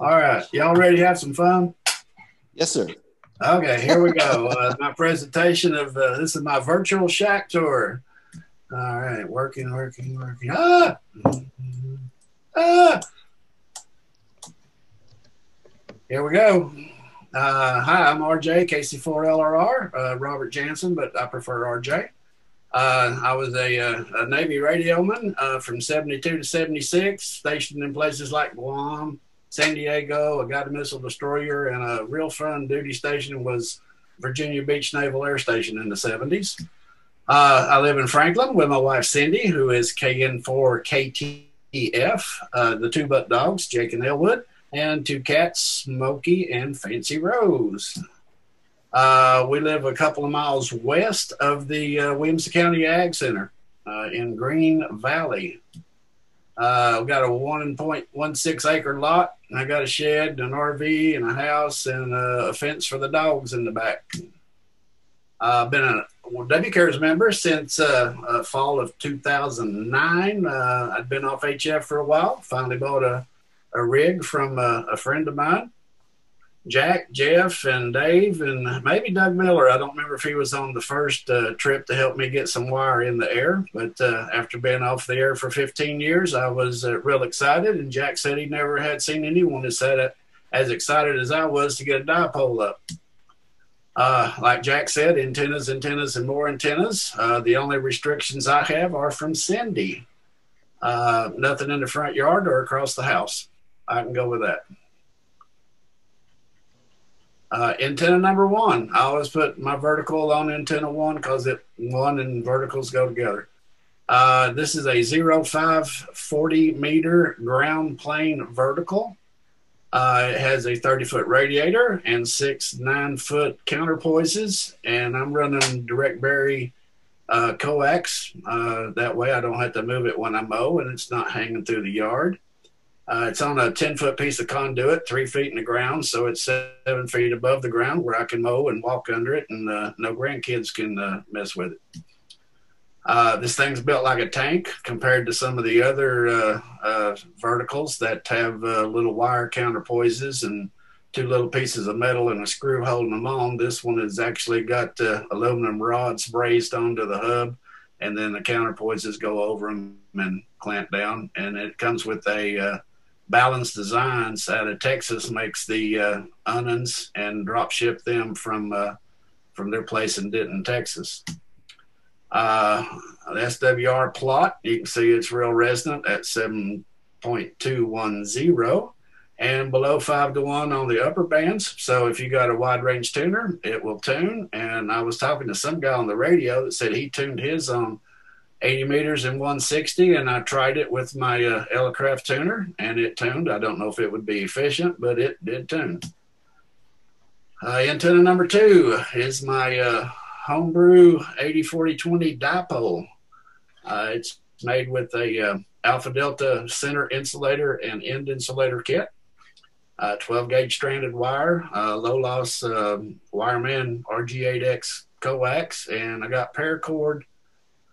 All right, y'all ready to have some fun? Yes, sir. Okay, here we go. My presentation of this is my virtual shack tour. All right, working. Ah, here we go. Hi, I'm RJ, KC4LRR, Robert Jansen, but I prefer RJ. I was a Navy radioman from 72 to 76, stationed in places like Guam, San Diego. I got a missile destroyer, and a real fun duty station was Virginia Beach Naval Air Station in the 70s. I live in Franklin with my wife Cindy, who is KN4KTF, the two butt dogs, Jake and Elwood, and two cats, Smokey and Fancy Rose. We live a couple of miles west of the Williamson County Ag Center in Green Valley. We've got a 1.16 acre lot, and I got a shed, an RV, and a house, and a fence for the dogs in the back. I've been a WCARES member since fall of 2009. I'd been off HF for a while. Finally bought a rig from a friend of mine. Jack, Jeff, and Dave, and maybe Doug Miller. I don't remember if he was on the first trip to help me get some wire in the air. But after being off the air for 15 years, I was real excited. And Jack said he never had seen anyone that said as excited as I was to get a dipole up. Like Jack said, antennas, and more antennas. The only restrictions I have are from Cindy. Nothing in the front yard or across the house. I can go with that. Antenna number one. I always put my vertical on antenna one because one and verticals go together. This is a 0540 meter ground plane vertical. It has a 30-foot radiator and 6 9-foot counterpoises, and I'm running direct bury coax. That way I don't have to move it when I mow, and it's not hanging through the yard. It's on a 10-foot piece of conduit, 3 feet in the ground, so it's 7 feet above the ground where I can mow and walk under it, and no grandkids can mess with it. This thing's built like a tank compared to some of the other verticals that have little wire counterpoises and 2 little pieces of metal and a screw holding them on. This one has actually got aluminum rods brazed onto the hub, and then the counterpoises go over them and clamp down, and it comes with a Balance Designs out of Texas makes the onions and drop ship them from their place in Denton, Texas. The SWR plot, you can see it's real resonant at 7.210 and below 5 to 1 on the upper bands. So if you got a wide range tuner, it will tune. And I was talking to some guy on the radio that said he tuned his on 80 meters and 160, and I tried it with my Elecraft tuner, and it tuned. I don't know if it would be efficient, but it did tune. Antenna number 2 is my homebrew 80-40-20 dipole. It's made with a Alpha Delta center insulator and end insulator kit, 12 gauge stranded wire, low loss Wireman RG8X coax, and I got paracord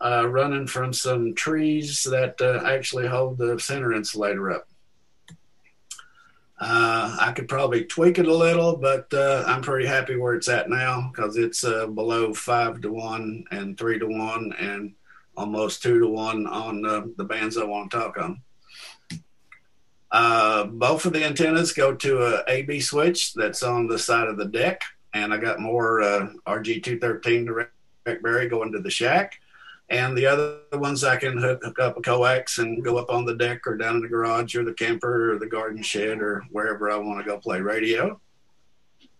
running from some trees that actually hold the center insulator up. I could probably tweak it a little, but I'm pretty happy where it's at now because it's below 5 to 1 and 3 to 1 and almost 2 to 1 on the bands I want to talk on. Both of the antennas go to a AB switch that's on the side of the deck, and I got more RG213 direct bury going to the shack. And the other ones I can hook up a coax and go up on the deck or down in the garage or the camper or the garden shed or wherever I want to go play radio.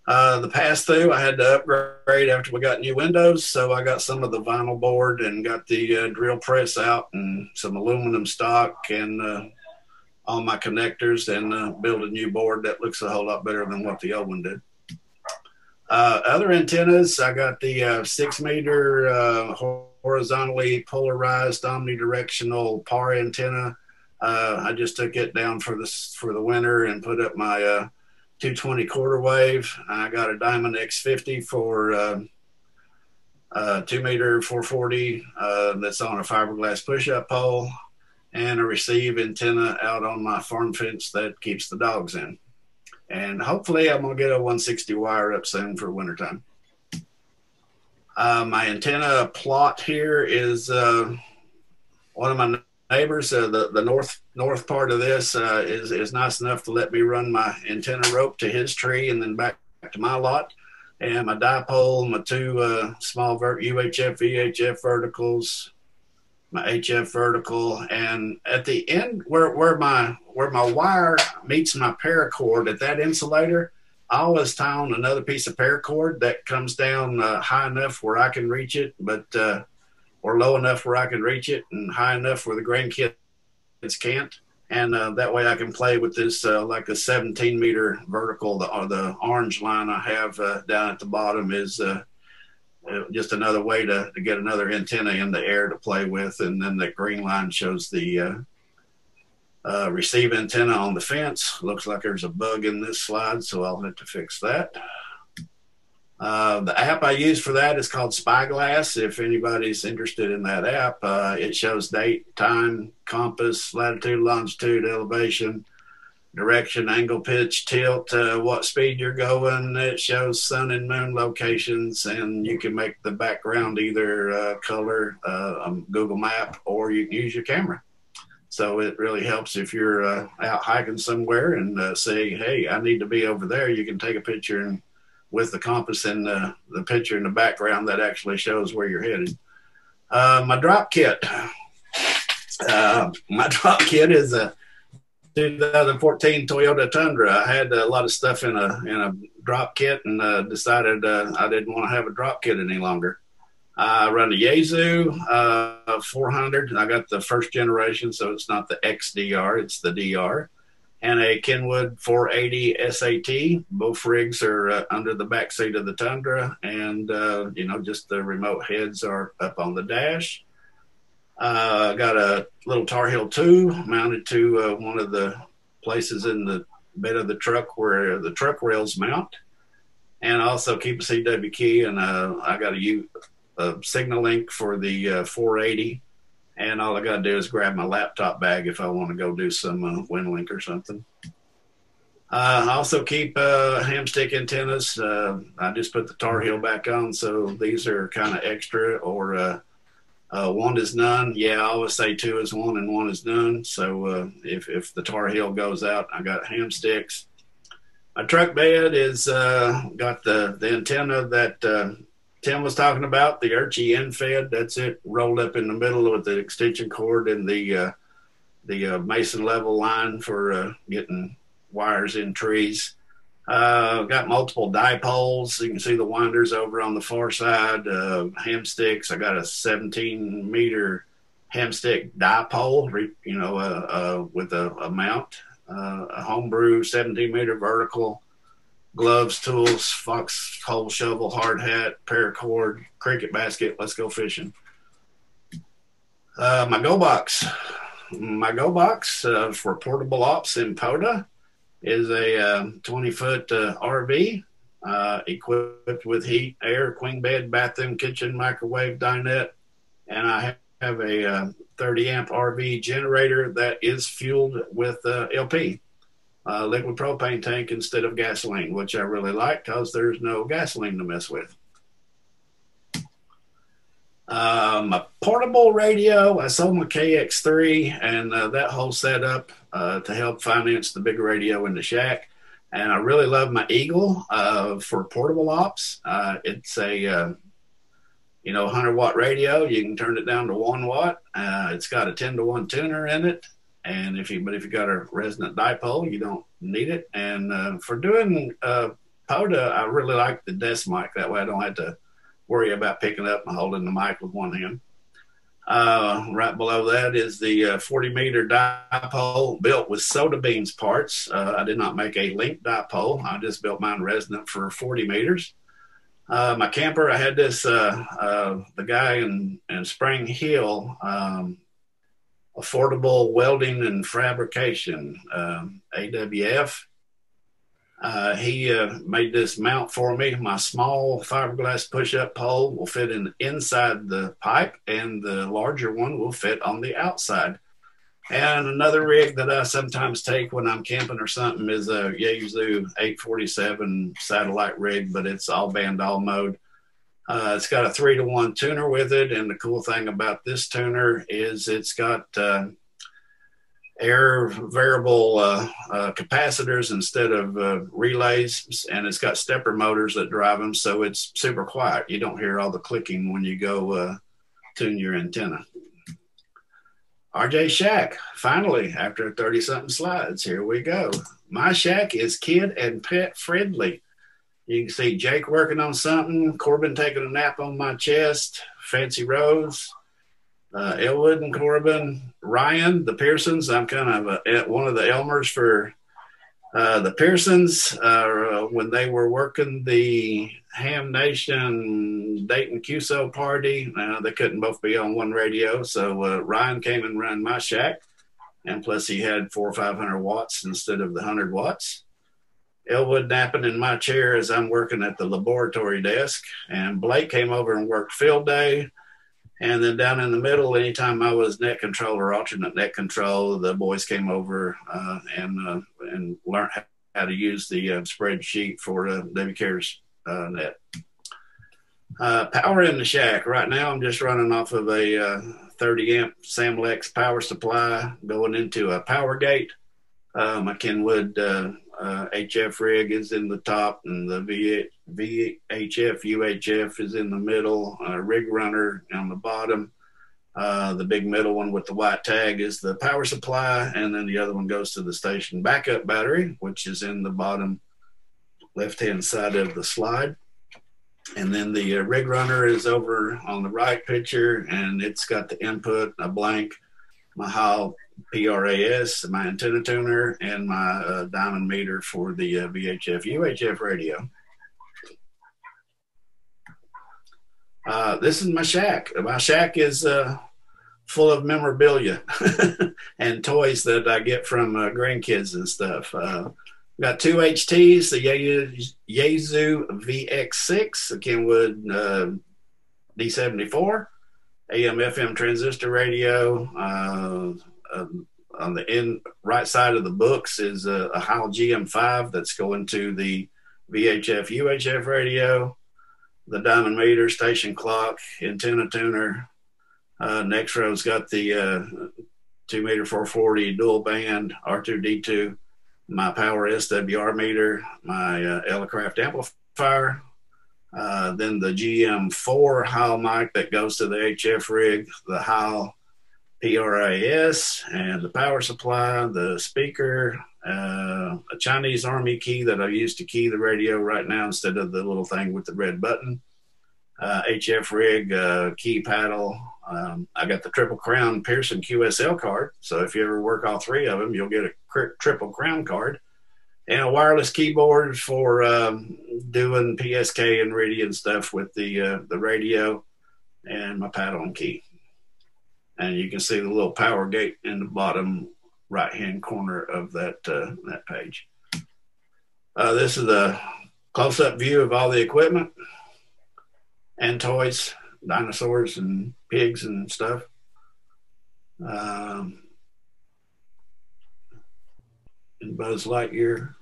The pass-through I had to upgrade after we got new windows, so I got some of the vinyl board and got the drill press out and some aluminum stock and all my connectors and build a new board that looks a whole lot better than what the old one did. Other antennas, I got the 6 meter horizontally polarized omnidirectional PAR antenna. I just took it down for the winter and put up my 220 quarter wave. I got a Diamond X50 for 2 meter 440 that's on a fiberglass push-up pole, and a receive antenna out on my farm fence that keeps the dogs in. And hopefully I'm going to get a 160 wire up soon for wintertime. My antenna plot here is one of my neighbors. The north part of this is nice enough to let me run my antenna rope to his tree and then back to my lot. And my dipole, my two small UHF, VHF verticals, my HF vertical, and at the end where my wire meets my paracord at that insulator, I always tie on another piece of paracord that comes down high enough where I can reach it, but or low enough where I can reach it, and high enough where the grandkids can't. And that way I can play with this like a 17-meter vertical. The orange line I have down at the bottom is just another way to get another antenna in the air to play with. And then the green line shows the receive antenna on the fence. Looks like there's a bug in this slide, so I'll have to fix that. The app I use for that is called Spyglass. If anybody's interested in that app, it shows date, time, compass, latitude, longitude, elevation, direction, angle, pitch, tilt, what speed you're going. It shows sun and moon locations, and you can make the background either color, Google Map, or you can use your camera. So it really helps if you're out hiking somewhere and say, hey, I need to be over there. You can take a picture and with the compass and the picture in the background that actually shows where you're headed. My drop kit. My drop kit is a 2014 Toyota Tundra. I had a lot of stuff in a drop kit and decided I didn't want to have a drop kit any longer. I run a Yaesu 400. I got the first generation, so it's not the XDR, it's the DR. And a Kenwood 480 SAT. Both rigs are under the back seat of the Tundra, and just the remote heads are up on the dash. Got a little Tar Heel 2 mounted to one of the places in the bed of the truck where the truck rails mount, and also keep a CW key. And I got a signal link for the 480. And all I got to do is grab my laptop bag if I want to go do some WinLink or something. I also keep ham stick antennas. I just put the Tar Heel back on, so these are kind of extra, or one is none. Yeah, I always say two is one and one is none. So if the Tar Heel goes out, I got ham sticks. My truck bed is got the antenna that Tim was talking about, the Urchi end-fed. That's it, rolled up in the middle with the extension cord and the Mason level line for getting wires in trees. Got multiple dipoles. You can see the winders over on the far side. Ham sticks. I got a 17-meter ham stick dipole, with a mount. A homebrew 17-meter vertical. Gloves, tools, foxhole shovel, hard hat, paracord, cricket basket. Let's go fishing. My go box. My go box for portable ops in POTA is a 20-foot RV equipped with heat, air, queen bed, bathroom, kitchen, microwave, dinette, and I have a 30-amp RV generator that is fueled with LP. Liquid propane tank instead of gasoline, which I really like because there's no gasoline to mess with. My portable radio, I sold my KX3 and that whole setup to help finance the big radio in the shack. And I really love my Eagle for portable ops. It's a 100-watt radio. You can turn it down to 1 watt. It's got a 10-to-1 tuner in it. And if you got a resonant dipole, you don't need it. And for doing POTA, I really like the desk mic. That way I don't have to worry about picking up and holding the mic with one hand. Right below that is the 40-meter dipole built with soda beans parts. I did not make a link dipole. I just built mine resonant for 40 meters. My camper, I had this, the guy in Spring Hill, Affordable Welding and Fabrication, AWF. He made this mount for me. My small fiberglass push-up pole will fit inside the pipe, and the larger one will fit on the outside. And another rig that I sometimes take when I'm camping or something is a Yaesu 847 satellite rig, but it's all band, all mode. It's got a 3-to-1 tuner with it, and the cool thing about this tuner is it's got air variable capacitors instead of relays, and it's got stepper motors that drive them, so it's super quiet. You don't hear all the clicking when you go tune your antenna. RJ Shack, finally, after 30-something slides, here we go. My shack is kid and pet friendly. You can see Jake working on something, Corbin taking a nap on my chest, Fancy Rose, Elwood and Corbin, Ryan, the Pearsons. I'm kind of one of the Elmers for the Pearsons. When they were working the Ham Nation Dayton QSO party, they couldn't both be on one radio. So Ryan came and ran my shack. And plus he had 400 or 500 watts instead of the 100 watts. Elwood napping in my chair as I'm working at the laboratory desk. And Blake came over and worked field day. And then down in the middle, anytime I was net control or alternate net control, the boys came over and learned how to use the spreadsheet for WCARES net. Power in the shack. Right now, I'm just running off of a 30 amp Samlex power supply going into a power gate. My Kenwood HF rig is in the top, and the VHF, UHF is in the middle, rig runner on the bottom. The big middle one with the white tag is the power supply, and then the other one goes to the station backup battery, which is in the bottom left-hand side of the slide. And then the rig runner is over on the right picture, and it's got the input, a blank, my Hall PRAS, my antenna tuner, and my diamond meter for the VHF UHF radio. This is my shack. My shack is full of memorabilia and toys that I get from grandkids and stuff. Got 2 HTs, the Yaesu VX6, the Kenwood D74, AM/FM transistor radio. On the right side of the books is a Hall GM5 that's going to the VHF UHF radio, the diamond meter, station clock, antenna tuner. Next row's got the 2 meter 440 dual band R2D2, my power SWR meter, my Elecraft amplifier, then the GM4 Hall mic that goes to the HF rig, the Hall PRAS, and the power supply, the speaker, a Chinese Army key that I use to key the radio right now instead of the little thing with the red button, HF rig, key paddle. I got the Triple Crown Pearson QSL card, so if you ever work all 3 of them, you'll get a Triple Crown card, and a wireless keyboard for doing PSK and RIDI and stuff with the radio, and my paddle and key. And you can see the little power gate in the bottom right-hand corner of that that page. This is a close-up view of all the equipment and toys, dinosaurs and pigs and stuff. And Buzz Lightyear.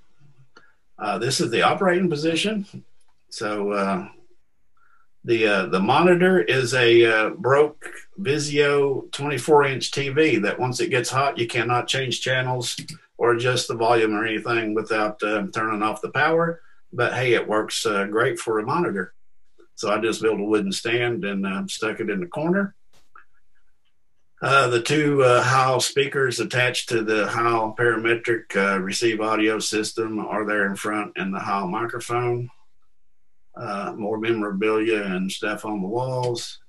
This is the operating position. So the monitor is a broke Vizio 24-inch TV that once it gets hot, you cannot change channels or adjust the volume or anything without turning off the power. But hey, it works great for a monitor. So I just built a wooden stand and stuck it in the corner. The 2 Hall speakers attached to the Hall parametric receive audio system are there in front, and the Hall microphone. More memorabilia and stuff on the walls.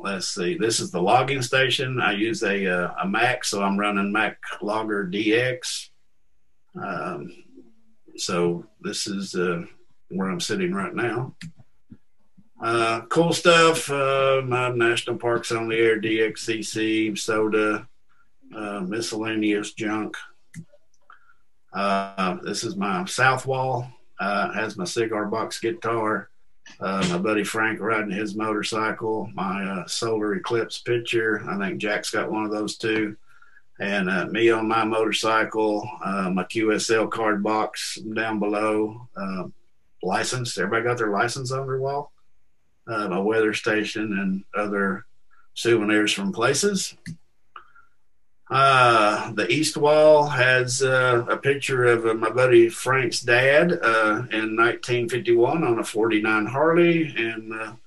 Let's see. This is the logging station. I use a Mac, so I'm running Mac Logger DX. So this is where I'm sitting right now. Cool stuff. My National Parks on the Air, DXCC, soda, miscellaneous junk. This is my south wall. Has my cigar box guitar, My buddy Frank riding his motorcycle, my solar eclipse picture. I think Jack's got one of those too. And me on my motorcycle, my QSL card box down below, license. Everybody got their license on their wall. My weather station and other souvenirs from places. The east wall has a picture of my buddy Frank's dad in 1951 on a 49 Harley, and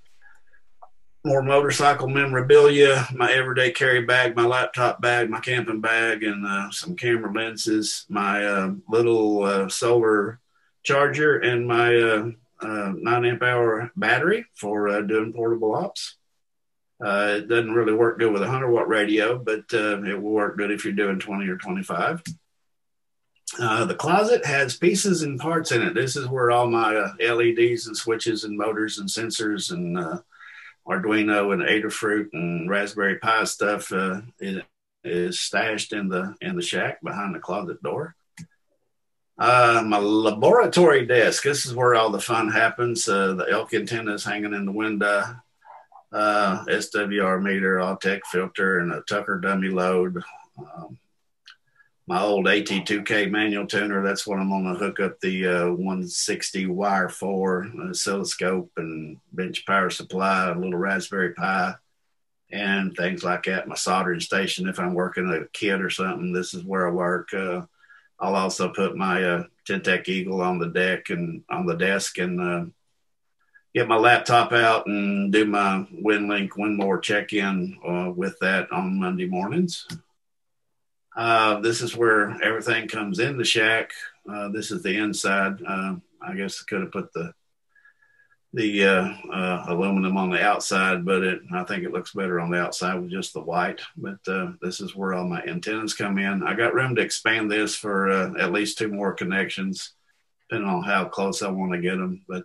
more motorcycle memorabilia, my everyday carry bag, my laptop bag, my camping bag, and some camera lenses, my little solar charger, and my 9 amp hour battery for doing portable ops. It doesn't really work good with a 100-watt radio, but it will work good if you're doing 20 or 25. The closet has pieces and parts in it. This is where all my LEDs and switches and motors and sensors and Arduino and Adafruit and Raspberry Pi stuff is stashed in the shack behind the closet door. My laboratory desk. This is where all the fun happens. The elk antenna is hanging in the window. SWR meter, Alltech filter, and a Tucker dummy load. My old AT2K manual tuner, that's what I'm going to hook up the 160 wire for, oscilloscope and bench power supply, a little Raspberry Pi, and things like that. My soldering station, if I'm working at a kit or something, this is where I work. I'll also put my Tentec Eagle on the deck and on the desk, and get my laptop out and do my WinLink Winmore check-in with that on Monday mornings. This is where everything comes in the shack. This is the inside. I guess I could have put the aluminum on the outside, but I think it looks better on the outside with just the white. But this is where all my antennas come in. I got room to expand this for at least 2 more connections, depending on how close I want to get them. But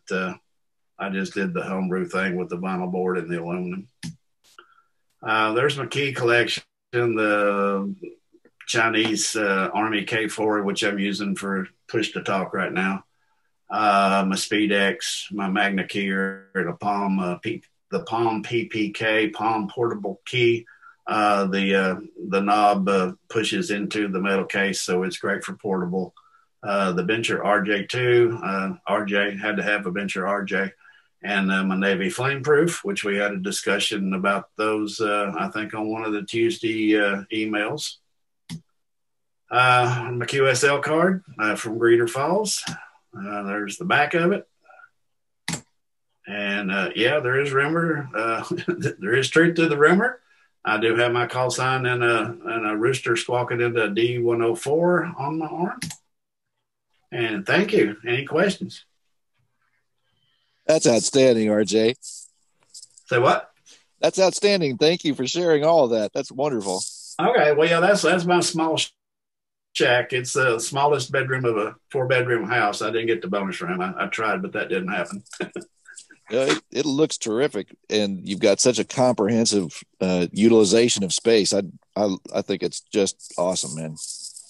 I just did the homebrew thing with the vinyl board and the aluminum. There's my key collection, the Chinese Army K4, which I'm using for push to talk right now. My SpeedX, my Magna Key, the Palm PPK, Palm portable key. The knob pushes into the metal case, so it's great for portable. The Bencher RJ2, RJ had to have a Bencher RJ. And my Navy Flameproof, which we had a discussion about those, I think, on one of the Tuesday emails. My QSL card from Greeter Falls. There's the back of it. And yeah, there is rumor. There is truth to the rumor. I do have my call sign and a rooster squawking into a D104 on my arm. And thank you. Any questions? That's outstanding, RJ. Say what? That's outstanding. Thank you for sharing all of that. That's wonderful. Okay. Well, yeah, that's my small shack. It's the smallest bedroom of a 4-bedroom house. I didn't get the bonus room. I tried, but that didn't happen. It looks terrific, and you've got such a comprehensive utilization of space. I think it's just awesome, man.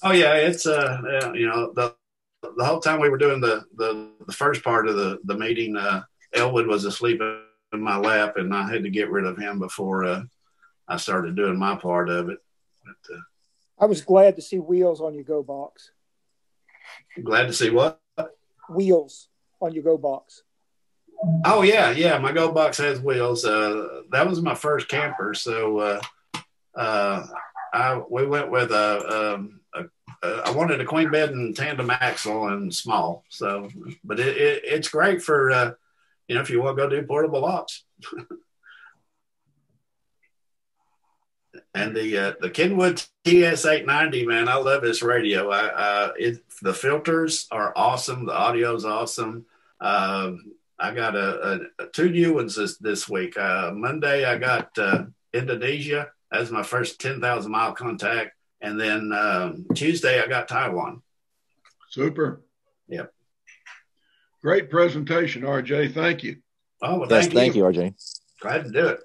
Oh yeah, it's the whole time we were doing the first part of the meeting, Elwood was asleep in my lap, and I had to get rid of him before I started doing my part of it. But, I was glad to see wheels on your Go box. Glad to see what? Wheels on your Go box. Oh yeah, my Go box has wheels. That was my first camper, so we went with I wanted a queen bed and tandem axle and small. So, but it's great for if you want to go do portable ops. And the Kenwood TS890, man, I love this radio. The filters are awesome. The audio is awesome. I got a 2 new ones this week. Monday I got Indonesia as my first 10,000 mile contact. And then Tuesday, I got Taiwan. Super. Yep. Great presentation, RJ. Thank you. Oh, well, thank you, RJ. Glad to do it.